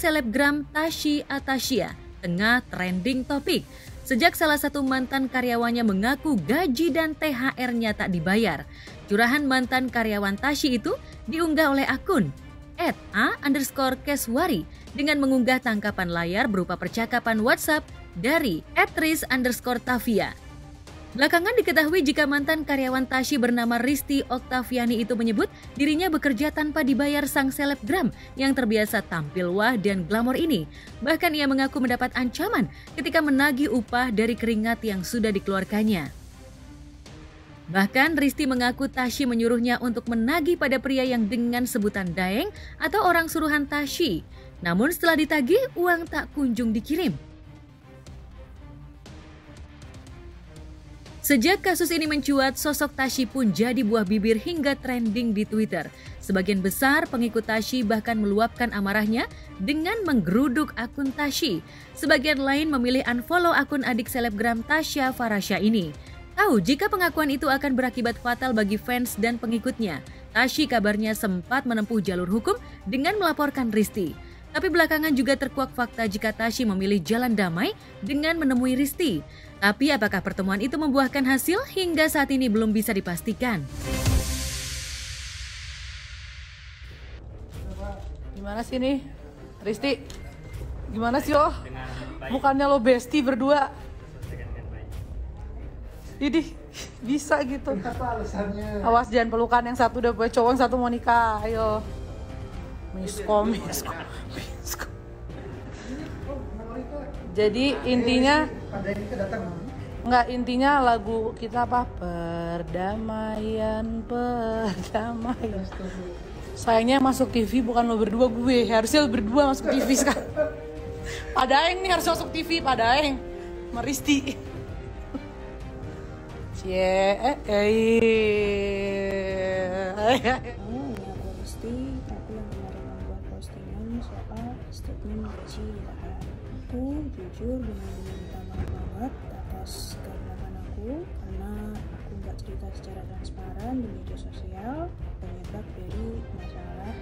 selebgram Tashi Atasya tengah trending topik sejak salah satu mantan karyawannya mengaku gaji dan THR-nya tak dibayar. Curahan mantan karyawan Tashi itu diunggah oleh akun @a_keswari dengan mengunggah tangkapan layar berupa percakapan WhatsApp dari @tris_tavia. Belakangan diketahui jika mantan karyawan Tashi bernama Risti Oktaviani itu menyebut dirinya bekerja tanpa dibayar sang selebgram yang terbiasa tampil wah dan glamor ini. Bahkan ia mengaku mendapat ancaman ketika menagih upah dari keringat yang sudah dikeluarkannya. Bahkan Risti mengaku Tashi menyuruhnya untuk menagih pada pria yang dengan sebutan Daeng atau orang suruhan Tashi. Namun setelah ditagih, uang tak kunjung dikirim. Sejak kasus ini mencuat, sosok Tashi pun jadi buah bibir hingga trending di Twitter. Sebagian besar pengikut Tashi bahkan meluapkan amarahnya dengan menggeruduk akun Tashi. Sebagian lain memilih unfollow akun adik selebgram Tasya Farasya ini. Tahu jika pengakuan itu akan berakibat fatal bagi fans dan pengikutnya. Tashi kabarnya sempat menempuh jalur hukum dengan melaporkan Risti. Tapi belakangan juga terkuak fakta jika Tashi memilih jalan damai dengan menemui Risti. Tapi apakah pertemuan itu membuahkan hasil hingga saat ini belum bisa dipastikan. Gimana sih nih, Risti? Gimana sih lo? Bukannya lo bestie berdua? Idih, bisa gitu. Apa alasannya? Awas jangan pelukan, yang satu udah punya cowok, yang satu mau nikah. Ayo. Miskom. Jadi intinya intinya lagu kita apa? Perdamaian. Sayangnya masuk TV bukan lo berdua, gue harusnya lo berdua masuk TV sekarang. Pak Daeng nih harus masuk TV, Pak Daeng Maristi. Aku Risti, aku yang kemarin membuat postingan soal statement gaji ditahan. Aku jujur benar-benar minta maaf banget atas kehilangan aku karena aku nggak cerita secara transparan di media sosial penyebab dari masalah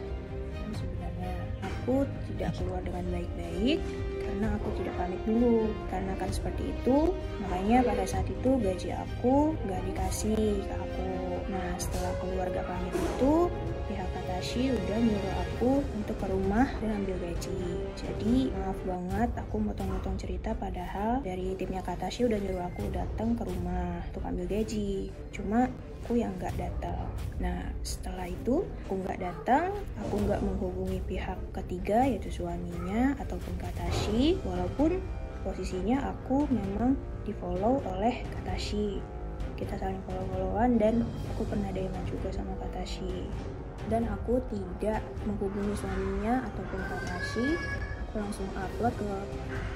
yang sebenarnya. Aku tidak keluar dengan baik-baik karena aku tidak pamit dulu. Karena kan seperti itu, makanya pada saat itu gaji aku nggak dikasih ke aku. Nah setelah keluar gak pamit itu, pihak Tashi udah nyuruh aku untuk ke rumah dan ambil gaji. Jadi maaf banget aku motong-motong cerita, padahal dari timnya Tashi udah nyuruh aku datang ke rumah untuk ambil gaji. Cuma aku yang nggak datang. Nah setelah itu aku nggak datang, aku nggak menghubungi pihak ketiga yaitu suaminya ataupun Tashi, walaupun posisinya aku memang di follow oleh Tashi. Kita saling follow-followan dan aku pernah DM juga sama Tashi. Dan aku tidak menghubungi suaminya ataupun Tashi. Aku langsung upload ke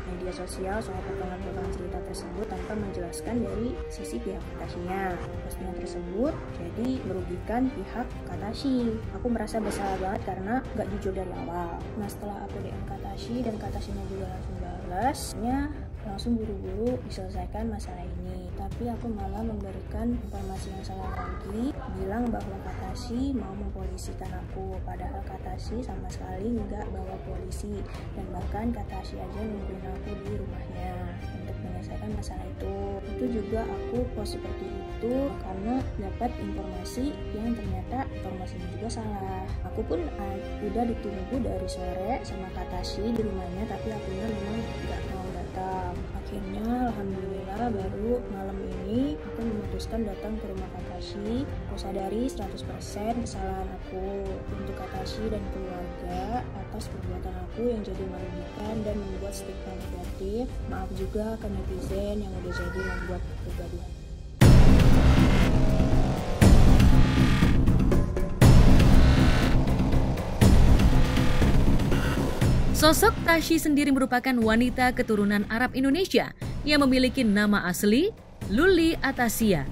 media sosial soal potongan-potongan cerita tersebut tanpa menjelaskan dari sisi pihak Tashinya. Postingan tersebut jadi merugikan pihak Tashi. Aku merasa bersalah banget karena gak jujur dari awal. Nah setelah aku DM Tashi dan Tashinya juga langsung balasnya, langsung buru-buru diselesaikan masalah ini. Tapi aku malah memberikan informasi yang salah lagi, bilang bahwa Tashi mau mempolisikan aku, padahal Tashi sama sekali nggak bawa polisi, dan bahkan Tashi aja nungguin aku di rumahnya untuk menyelesaikan masalah itu. Itu juga aku post seperti itu karena dapat informasi yang ternyata informasinya juga salah. Aku pun udah ditunggu dari sore sama Tashi di rumahnya, tapi akunya memang nggak mau datang. Akhirnya alhamdulillah baru malam ini aku memutuskan datang ke rumah Tashi. Aku sadari 100% kesalahan aku untuk Tashi dan keluarga atas perbuatan aku yang jadi merugikan dan membuat stigma negatif. Maaf juga ke netizen yang udah jadi membuat kegaduhan. Sosok Tashi sendiri merupakan wanita keturunan Arab Indonesia yang memiliki nama asli Luli Atasya.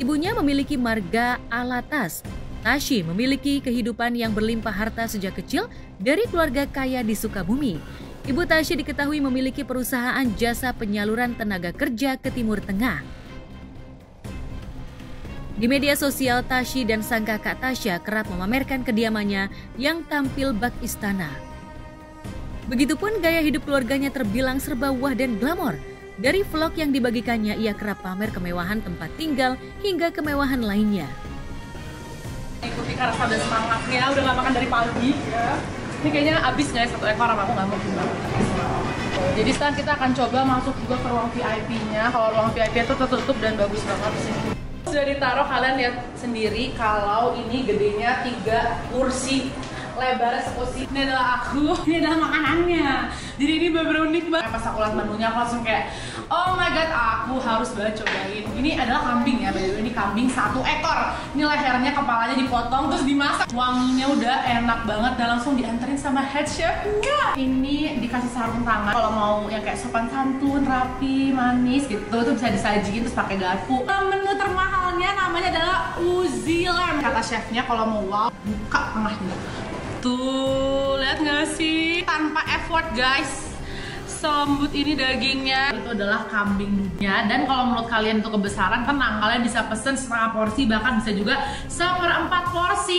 Ibunya memiliki marga Alatas. Tashi memiliki kehidupan yang berlimpah harta sejak kecil dari keluarga kaya di Sukabumi. Ibu Tashi diketahui memiliki perusahaan jasa penyaluran tenaga kerja ke Timur Tengah. Di media sosial, Tashi dan sang kakak Tasya kerap memamerkan kediamannya yang tampil bak istana. Begitupun gaya hidup keluarganya terbilang serba wah dan glamor. Dari vlog yang dibagikannya, ia kerap pamer kemewahan tempat tinggal hingga kemewahan lainnya. Ikuti rasa dan semangatnya, udah gak makan dari pagi ya. Ini kayaknya habis guys, 1 ekor sama aku gak mau gimana. Jadi sekarang kita akan coba masuk juga ke ruang VIP-nya. Kalau ruang VIP itu tertutup dan bagus banget sih. Sudah ditaruh, kalian lihat sendiri kalau ini gedenya 3 kursi. Lebar sekursi. Ini adalah aku, ini adalah makanannya. Jadi ini bener-bener unik banget. Pas aku lihat menunya aku langsung kayak, oh my god, aku harus banget cobain. Ini adalah kambing ya, ini kambing 1 ekor. Ini lehernya, kepalanya dipotong terus dimasak. Wanginya udah enak banget dan langsung dianterin sama head chef-nya. Ini dikasih sarung tangan. Kalau mau yang kayak sopan santun, rapi, manis gitu, tuh bisa disajiin terus pakai garpu. Menu termahalnya namanya adalah Uzi lamb. Kata chefnya kalau mau wow, buka tengahnya. Tuh, lihat nggak sih? Tanpa effort guys. Selembut ini dagingnya. Itu adalah kambing dunia. Dan kalau menurut kalian itu kebesaran, tenang, kalian bisa pesen setengah porsi, bahkan bisa juga 1/4 porsi.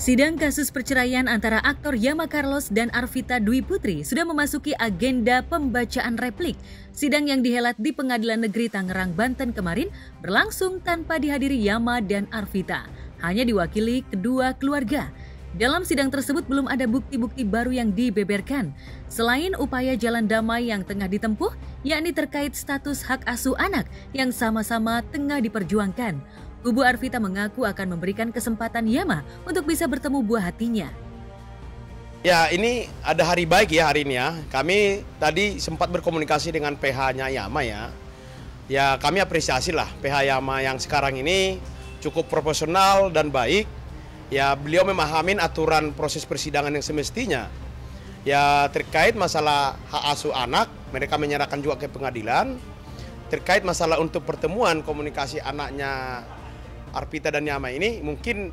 Sidang kasus perceraian antara aktor Yama Carlos dan Arvita Dwi Putri sudah memasuki agenda pembacaan replik. Sidang yang dihelat di Pengadilan Negeri Tangerang, Banten kemarin berlangsung tanpa dihadiri Yama dan Arvita, hanya diwakili kedua keluarga. Dalam sidang tersebut belum ada bukti-bukti baru yang dibeberkan, selain upaya jalan damai yang tengah ditempuh, yakni terkait status hak asuh anak yang sama-sama tengah diperjuangkan. Kubu Arvita mengaku akan memberikan kesempatan Yama untuk bisa bertemu buah hatinya. Ya, ini ada hari baik ya hari ini ya. Kami tadi sempat berkomunikasi dengan PH-nya Yama ya. Ya, kami apresiasi lah PH Yama yang sekarang ini cukup profesional dan baik. Ya, beliau memahami aturan proses persidangan yang semestinya. Ya, terkait masalah hak asuh anak, mereka menyerahkan juga ke pengadilan. Terkait masalah untuk pertemuan komunikasi anaknya Arvita dan Yama ini, mungkin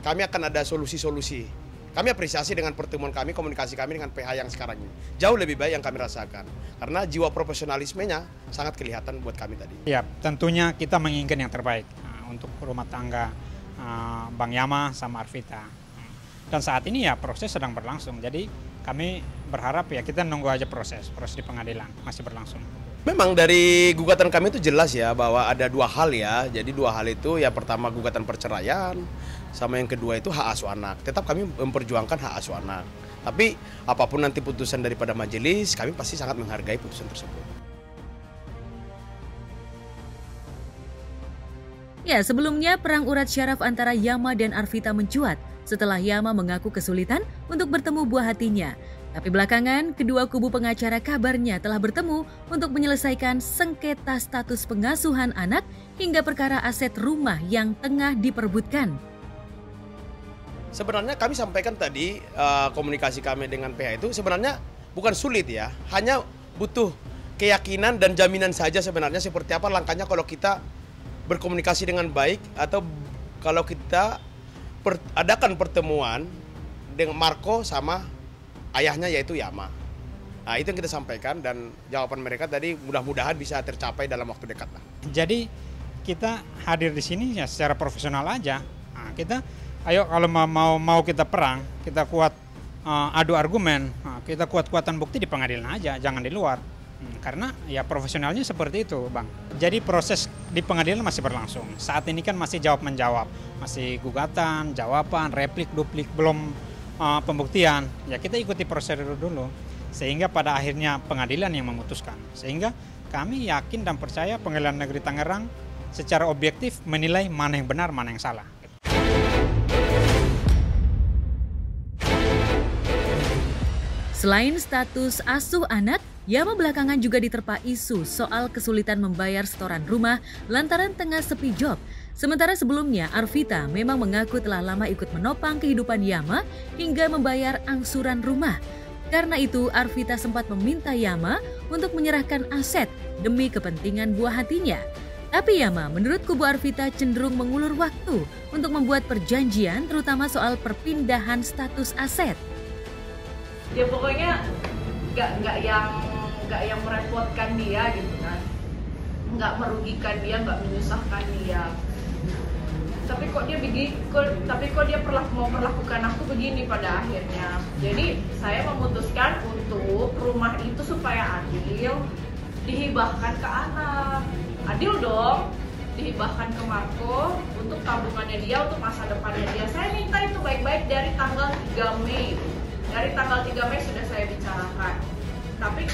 kami akan ada solusi-solusi. Kami apresiasi dengan pertemuan kami, komunikasi kami dengan PH yang sekarang ini. Jauh lebih baik yang kami rasakan. Karena jiwa profesionalismenya sangat kelihatan buat kami tadi. Ya, tentunya kita menginginkan yang terbaik untuk rumah tangga Bang Yama sama Arvita. Dan saat ini ya proses sedang berlangsung. Jadi kami berharap ya kita nunggu aja proses di pengadilan masih berlangsung. Memang dari gugatan kami itu jelas ya bahwa ada 2 hal ya. Jadi 2 hal itu ya pertama gugatan perceraian sama yang kedua itu hak asuh anak. Tetap kami memperjuangkan hak asuh anak. Tapi apapun nanti putusan daripada majelis, kami pasti sangat menghargai putusan tersebut. Ya, sebelumnya perang urat syaraf antara Yama dan Arvita mencuat setelah Yama mengaku kesulitan untuk bertemu buah hatinya. Tapi belakangan, kedua kubu pengacara kabarnya telah bertemu untuk menyelesaikan sengketa status pengasuhan anak hingga perkara aset rumah yang tengah diperebutkan. Sebenarnya kami sampaikan tadi komunikasi kami dengan PH itu sebenarnya bukan sulit ya. Hanya butuh keyakinan dan jaminan saja sebenarnya seperti apa langkahnya kalau kita berkomunikasi dengan baik atau kalau kita adakan pertemuan dengan Marco sama ayahnya yaitu Yama. Nah, itu yang kita sampaikan dan jawaban mereka tadi mudah-mudahan bisa tercapai dalam waktu dekat lah. Jadi kita hadir di sini ya secara profesional aja. Nah, kita ayo kalau mau kita perang, kita kuat adu argumen, kita kuat-kuatan bukti di pengadilan aja, jangan di luar. Karena ya profesionalnya seperti itu, Bang. Jadi proses di pengadilan masih berlangsung. Saat ini kan masih jawab-menjawab, masih gugatan, jawaban, replik, duplik, belum pembuktian. Ya kita ikuti prosedur dulu sehingga pada akhirnya pengadilan yang memutuskan. Sehingga kami yakin dan percaya Pengadilan Negeri Tangerang secara objektif menilai mana yang benar, mana yang salah. Selain status asuh anak, Yama belakangan juga diterpa isu soal kesulitan membayar setoran rumah lantaran tengah sepi job. Sementara sebelumnya, Arvita memang mengaku telah lama ikut menopang kehidupan Yama hingga membayar angsuran rumah. Karena itu, Arvita sempat meminta Yama untuk menyerahkan aset demi kepentingan buah hatinya. Tapi Yama menurut kubu Arvita cenderung mengulur waktu untuk membuat perjanjian terutama soal perpindahan status aset. Ya pokoknya nggak yang merepotkan dia gitu kan, nggak merugikan dia, nggak menyusahkan dia. Tapi kok dia mau perlakukan aku begini pada akhirnya. Jadi saya memutuskan untuk rumah itu supaya adil dihibahkan ke anak. Adil dong, dihibahkan ke Marco untuk tabungannya dia, untuk masa depannya dia. Saya minta itu baik-baik dari tanggal 3 Mei. Dari tanggal 3 Mei sudah saya bicarakan. Tapi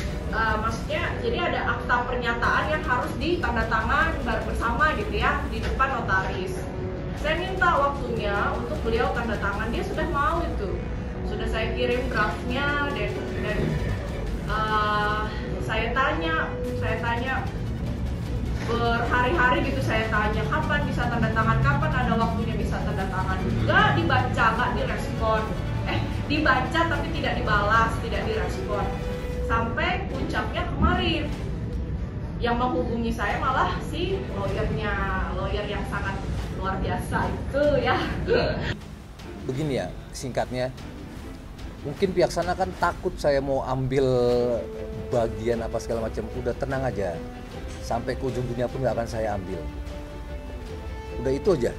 maksudnya jadi ada akta pernyataan yang harus ditandatangan bersama gitu ya di depan notaris. Saya minta waktunya untuk beliau tanda tangan, dia sudah mau itu. Sudah saya kirim draftnya dan saya tanya berhari-hari gitu, saya tanya kapan bisa tanda tangan, kapan ada waktunya bisa tanda tangan. Nggak dibaca, nggak direspon. Dibaca tapi tidak dibalas, tidak direspon. Sampai puncaknya kemarin, yang menghubungi saya malah si lawyer yang sangat luar biasa itu ya. Begini ya, singkatnya, mungkin pihak sana kan takut saya mau ambil bagian apa segala macam. Udah tenang aja, sampai ke ujung dunia pun nggak akan saya ambil. Udah itu aja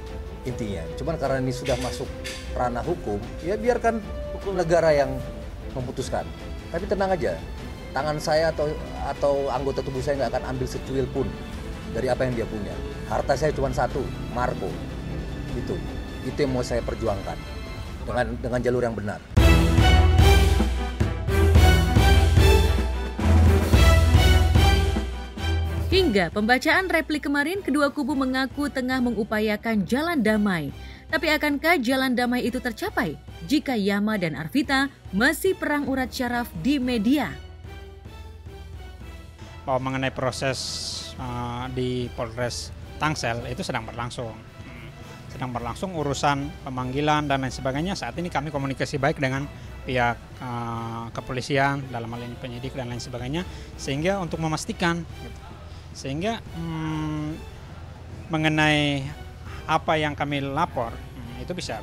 intinya. Cuman karena ini sudah masuk ranah hukum, ya biarkan negara yang memutuskan. Tapi tenang aja, tangan saya atau anggota tubuh saya nggak akan ambil secuil pun dari apa yang dia punya. Harta saya cuma satu, Marco. Itu yang mau saya perjuangkan dengan jalur yang benar. Hingga pembacaan replik kemarin, kedua kubu mengaku tengah mengupayakan jalan damai. Tapi akankah jalan damai itu tercapai jika Yama dan Arvita masih perang urat syaraf di media? Bahwa mengenai proses di Polres Tangsel itu sedang berlangsung. Urusan pemanggilan dan lain sebagainya. Saat ini kami komunikasi baik dengan pihak kepolisian, dalam hal ini penyidik dan lain sebagainya, sehingga untuk memastikan sehingga mengenai apa yang kami lapor itu bisa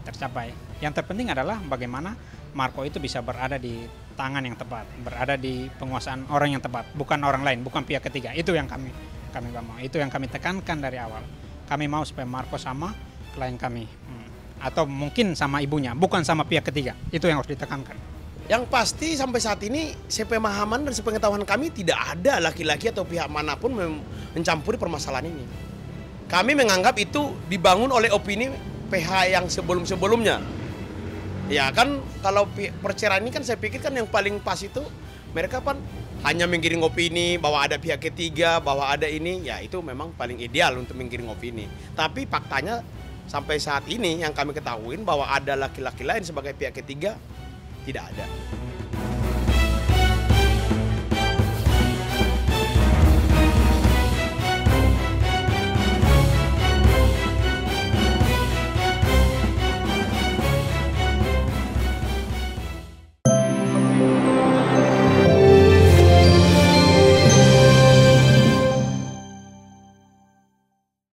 tercapai. Yang terpenting adalah bagaimana Marco itu bisa berada di tangan yang tepat, berada di penguasaan orang yang tepat, bukan orang lain, bukan pihak ketiga. Itu yang kami mau, itu yang kami tekankan dari awal. Kami mau supaya Marco sama klien kami, atau mungkin sama ibunya, bukan sama pihak ketiga. Itu yang harus ditekankan. Yang pasti sampai saat ini sepemahaman dan sepengetahuan kami tidak ada laki-laki atau pihak manapun mencampuri permasalahan ini. Kami menganggap itu dibangun oleh opini PH yang sebelum-sebelumnya. Ya kan kalau perceraian ini kan saya pikir kan yang paling pas itu mereka kan hanya menggiring opini bahwa ada pihak ketiga, bahwa ada ini, ya itu memang paling ideal untuk menggiring opini. Tapi faktanya sampai saat ini yang kami ketahui bahwa ada laki-laki lain sebagai pihak ketiga tidak ada.